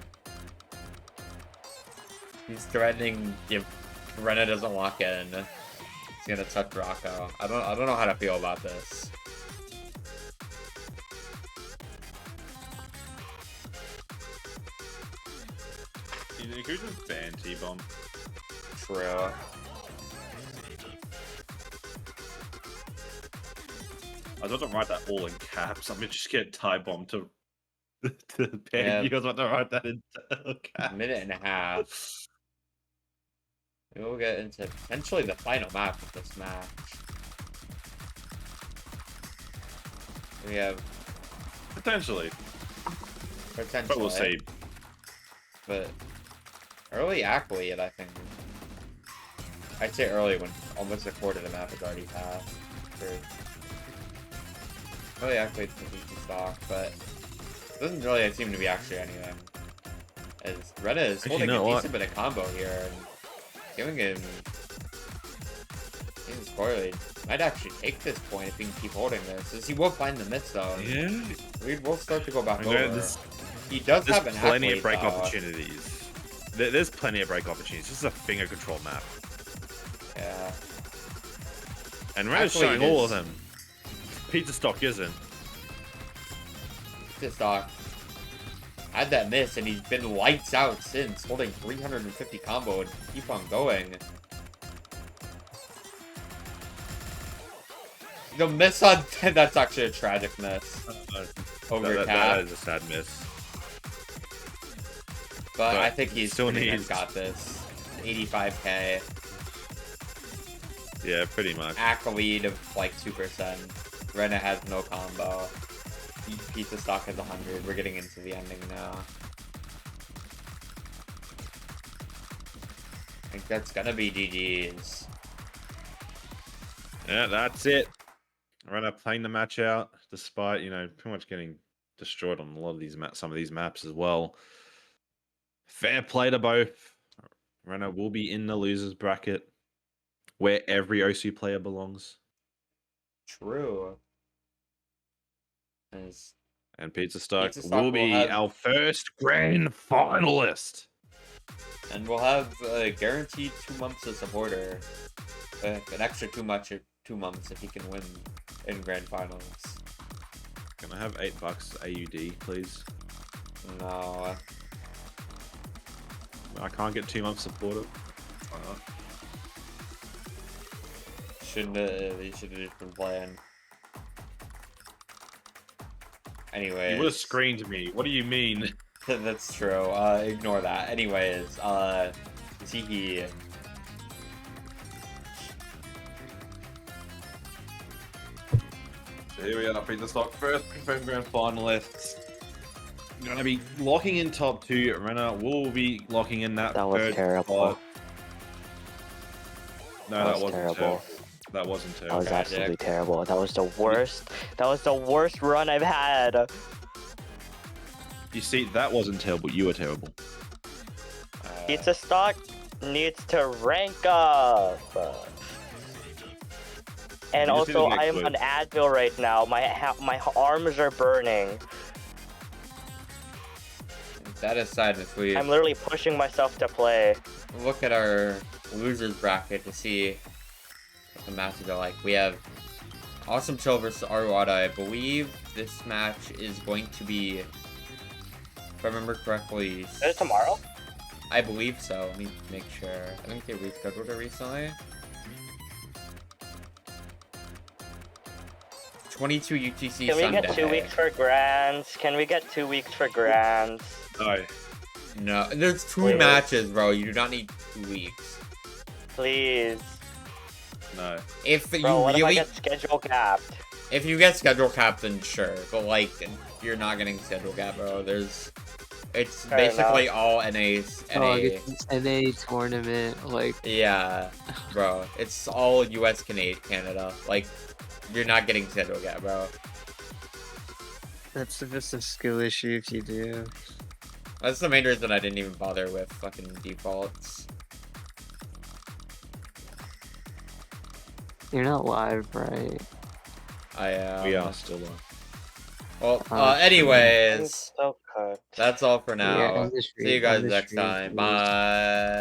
[SPEAKER 2] He's threatening if Rena doesn't lock in. He's gonna touch Rocco. I don't know how to feel about this.
[SPEAKER 1] You could just ban T-Bomb.
[SPEAKER 2] True.
[SPEAKER 1] I was about to write that all in caps. I'm gonna just get Tie-Bomb to ban
[SPEAKER 2] Yeah.
[SPEAKER 1] you. I was about to write that in caps.
[SPEAKER 2] A minute and a half. Maybe we'll get into potentially the final match of this match. We have
[SPEAKER 1] Potentially.
[SPEAKER 2] potentially.
[SPEAKER 1] But we'll see.
[SPEAKER 2] But early athlete, I think. I'd say early when almost a quarter of the map is already passed. Early athlete for PC stock, but it doesn't really seem to be actually anything. As Rena is holding a decent bit of combo here and giving him his score lead. Might actually take this point if he can keep holding this. As he will find the mid zone.
[SPEAKER 1] Yeah.
[SPEAKER 2] We will start to go back over. He
[SPEAKER 1] There's
[SPEAKER 2] does have an
[SPEAKER 1] plenty
[SPEAKER 2] athlete,
[SPEAKER 1] of break
[SPEAKER 2] though.
[SPEAKER 1] opportunities. There's plenty of break opportunities. This is a finger control map.
[SPEAKER 2] Yeah.
[SPEAKER 1] And Rena's
[SPEAKER 2] Actually,
[SPEAKER 1] showing
[SPEAKER 2] it
[SPEAKER 1] all
[SPEAKER 2] is.
[SPEAKER 1] of them. Pizza stock isn't.
[SPEAKER 2] This stock had that miss, and he's been lights out since, holding 350 combo and keep on going. The miss on that's actually a tragic miss. Over
[SPEAKER 1] that
[SPEAKER 2] tap.
[SPEAKER 1] is a sad miss.
[SPEAKER 2] But I think he's
[SPEAKER 1] still
[SPEAKER 2] pretty much
[SPEAKER 1] needs-
[SPEAKER 2] got this. 85k.
[SPEAKER 1] Yeah, pretty much.
[SPEAKER 2] Ack lead of like 2%. Rena has no combo. Pizza stock has 100. We're getting into the ending now. I think that's gonna be GG's.
[SPEAKER 1] Yeah, that's it. Rena playing the match out, despite, pretty much getting destroyed on a lot of these some of these maps as well. Fair play to both. Rena will be in the losers bracket, where every OC player belongs.
[SPEAKER 2] True.
[SPEAKER 1] And Pizza Stock
[SPEAKER 2] Pizza Stock
[SPEAKER 1] will be
[SPEAKER 2] will have-
[SPEAKER 1] our first grand finalist.
[SPEAKER 2] And we'll have a guaranteed 2 months of supporter. An extra 2 months if he can win in grand finals.
[SPEAKER 1] Can I have $8 AUD, please?
[SPEAKER 2] No.
[SPEAKER 1] I can't get 2 months supporter. Why not?
[SPEAKER 2] shouldn't have just been playing. Anyways.
[SPEAKER 1] You would have screened me. What do you mean?
[SPEAKER 2] That's true. Ignore that. Anyways, Teehee.
[SPEAKER 1] So here we are, Pizza Stock, first confirmed grand finalists. Gonna be locking in top 2. Renner will be locking in that
[SPEAKER 4] That was
[SPEAKER 1] third
[SPEAKER 4] terrible.
[SPEAKER 1] spot. No,
[SPEAKER 4] That
[SPEAKER 1] that
[SPEAKER 4] was
[SPEAKER 1] wasn't
[SPEAKER 4] terrible.
[SPEAKER 1] terrible. That wasn't
[SPEAKER 4] That
[SPEAKER 1] terrible.
[SPEAKER 4] was
[SPEAKER 2] Tragic.
[SPEAKER 4] absolutely terrible. That was the worst. That was the worst run I've had.
[SPEAKER 1] You see, that wasn't terrible. You were terrible.
[SPEAKER 4] Pizza Stock needs to rank up. And
[SPEAKER 1] You just need
[SPEAKER 4] also,
[SPEAKER 1] to get
[SPEAKER 4] I am
[SPEAKER 1] good.
[SPEAKER 4] on Advil right now. My arms are burning.
[SPEAKER 2] That aside, if we
[SPEAKER 4] I'm literally pushing myself to play.
[SPEAKER 2] look at our losers bracket to see what the matches are like, we have Awesome Chill versus Arwada. I believe this match is going to be, if I remember correctly,
[SPEAKER 4] Is it tomorrow?
[SPEAKER 2] I believe so. Let me make sure. I think they rescheduled it recently. 22 UTC
[SPEAKER 4] Can we
[SPEAKER 2] Sunday.
[SPEAKER 4] get 2 weeks for grands? Can we get 2 weeks for grands?
[SPEAKER 1] No.
[SPEAKER 2] No, there's 2
[SPEAKER 4] Wait.
[SPEAKER 2] matches, bro. You do not need 2 weeks.
[SPEAKER 4] Please.
[SPEAKER 1] No.
[SPEAKER 2] If
[SPEAKER 4] Bro,
[SPEAKER 2] you
[SPEAKER 4] what if I
[SPEAKER 2] really,
[SPEAKER 4] get schedule capped?
[SPEAKER 2] if you get schedule capped, then sure. But like, you're not getting schedule capped, bro. It's
[SPEAKER 4] Fair
[SPEAKER 2] basically all NA's.
[SPEAKER 5] Oh,
[SPEAKER 2] NA.
[SPEAKER 5] it's an NA tournament, like,
[SPEAKER 2] Yeah, bro. It's all US, Canada. Like, you're not getting schedule capped, bro.
[SPEAKER 5] that's just a skill issue if you do.
[SPEAKER 2] That's the main reason I didn't even bother with fucking defaults.
[SPEAKER 5] You're not live, right?
[SPEAKER 1] We are still on.
[SPEAKER 2] Well,
[SPEAKER 5] Oh, shit.
[SPEAKER 2] anyways,
[SPEAKER 4] So cut.
[SPEAKER 2] that's all for now.
[SPEAKER 5] Yeah, end the
[SPEAKER 2] See you
[SPEAKER 5] stream,
[SPEAKER 2] guys
[SPEAKER 5] end the
[SPEAKER 2] next
[SPEAKER 5] stream,
[SPEAKER 2] time.
[SPEAKER 5] please.
[SPEAKER 2] Bye.